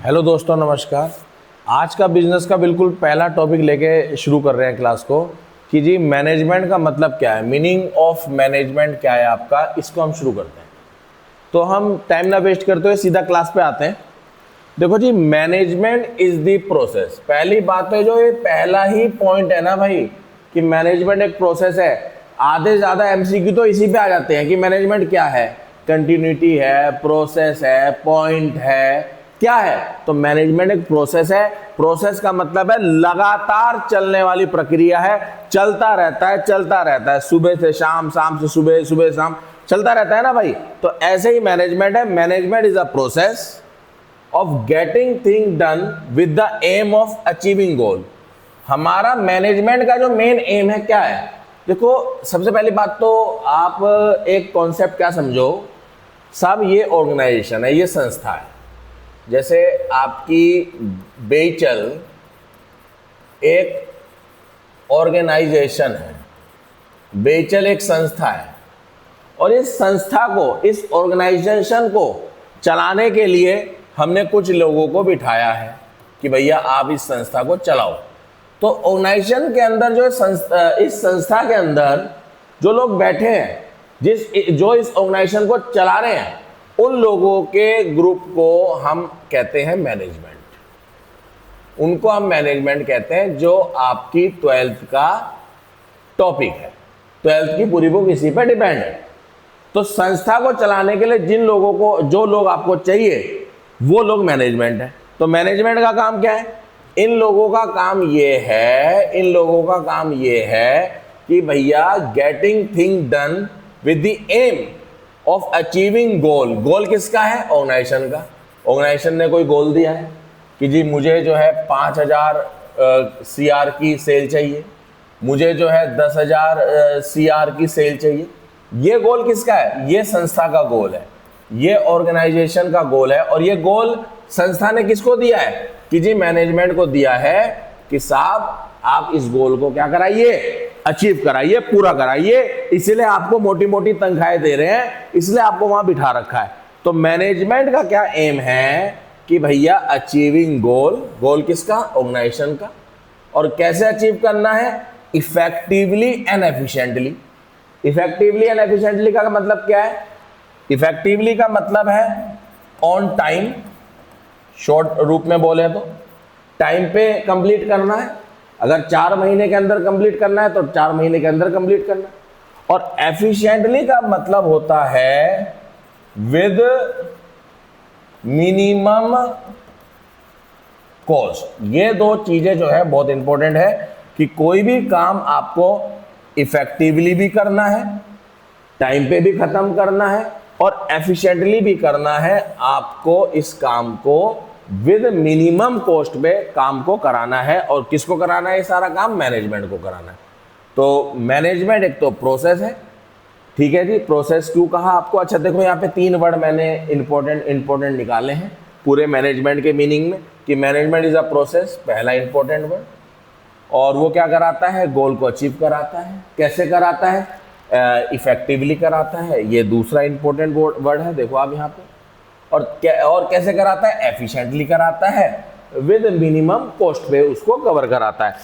Hello दोस्तों, नमस्कार। आज का बिजनेस का बिल्कुल पहला टॉपिक लेके शुरू कर रहे हैं क्लास को कि जी मैनेजमेंट का मतलब क्या है, मीनिंग ऑफ मैनेजमेंट क्या है आपका, इसको हम शुरू करते हैं। तो हम टाइम ना वेस्ट करते हुए सीधा क्लास पे आते हैं। देखो जी, मैनेजमेंट इज द प्रोसेस। पहली बात है, जो ये पहला ही पॉइंट है ना भाई, कि मैनेजमेंट एक प्रोसेस है। आधे से ज़्यादा एमसीक्यू तो इसी पे आ जाते हैं कि मैनेजमेंट क्या है, कंटिन्यूटी है, प्रोसेस है, पॉइंट है, क्या है। तो मैनेजमेंट एक प्रोसेस है। प्रोसेस का मतलब है लगातार चलने वाली प्रक्रिया है, चलता रहता है, चलता रहता है, सुबह से शाम, शाम से सुबह, सुबह से शाम, चलता रहता है ना भाई। तो ऐसे ही मैनेजमेंट है। Management is a process of getting thing done with the aim of achieving goal. हमारा मैनेजमेंट का जो मेन एम है क्या है? देखो, सबसे पहली बात तो आप एक कॉन्सेप्ट क्या समझो, सब ये ऑर्गेनाइजेशन है, ये संस्था है। जैसे आपकी बेचल एक ऑर्गेनाइजेशन है, बेचल एक संस्था है, और इस संस्था को, इस ऑर्गेनाइजेशन को चलाने के लिए हमने कुछ लोगों को बिठाया है कि भैया आप इस संस्था को चलाओ। तो ऑर्गेनाइजेशन के अंदर जो इस संस्था के अंदर जो लोग बैठे हैं, जो इस ऑर्गेनाइजेशन को चला रहे हैं, उन लोगों के ग्रुप को हम कहते हैं मैनेजमेंट। उनको हम मैनेजमेंट कहते हैं। जो आपकी 12th का टॉपिक है, 12th की पूरी बुक इसी पर डिपेंड है। तो संस्था को चलाने के लिए जिन लोगों को, जो लोग आपको चाहिए, वो लोग मैनेजमेंट है। तो मैनेजमेंट का काम क्या है? इन लोगों का काम ये है, इन लोगों का काम ये है कि भैया getting thing done with the aim of achieving goal. Goal किसका है? ऑर्गेनाइजेशन का। ऑर्गेनाइजेशन ने कोई गोल दिया है कि जी मुझे जो है 5000 CR की सेल चाहिए, मुझे जो है 10,000 CR की सेल चाहिए। ये गोल किसका है? ये संस्था का गोल है, ये ऑर्गेनाइजेशन का गोल है। और ये गोल संस्था ने किसको दिया है? कि जी मैनेजमेंट को दिया है कि साहब आप इस गोल को क्या कराइए, अचीव कराइए, पूरा कराइए। इसलिए आपको मोटी मोटी तनख्वाहें दे रहे हैं, इसलिए आपको वहां बिठा रखा है। तो मैनेजमेंट का क्या एम है कि भैया अचीविंग गोल। गोल किसका? ऑर्गेनाइजेशन का। और कैसे अचीव करना है? Effectively and efficiently. Effectively and efficiently का मतलब क्या है? इफेक्टिवली का मतलब है ऑन टाइम, शॉर्ट रूप में बोले तो टाइम पे कंप्लीट करना है। अगर 4 महीने के अंदर कंप्लीट करना है तो 4 महीने के अंदर कंप्लीट करना है। और एफिशिएंटली का मतलब होता है विद मिनिमम कॉस्ट। ये दो चीजें जो है बहुत इंपॉर्टेंट है कि कोई भी काम आपको इफेक्टिवली भी करना है, टाइम पे भी खत्म करना है, और एफिशिएंटली भी करना है। आपको इस काम को विद मिनिमम कॉस्ट पे काम को कराना है। और किसको कराना है? ये सारा काम मैनेजमेंट को कराना है। तो मैनेजमेंट एक तो प्रोसेस है, ठीक है जी। प्रोसेस क्यों कहा आपको? अच्छा देखो, यहाँ पे 3 वर्ड मैंने इंपॉर्टेंट निकाले हैं पूरे मैनेजमेंट के मीनिंग में, कि मैनेजमेंट इज अ प्रोसेस, पहला इंपॉर्टेंट वर्ड। और वो क्या कराता है? गोल को अचीव कराता है। कैसे कराता है? इफेक्टिवली कराता है, ये दूसरा इंपॉर्टेंट वर्ड है, देखो आप यहाँ पे। और कैसे कराता है? एफिशिएंटली कराता है, विद मिनिमम कॉस्ट पे उसको कवर कराता है।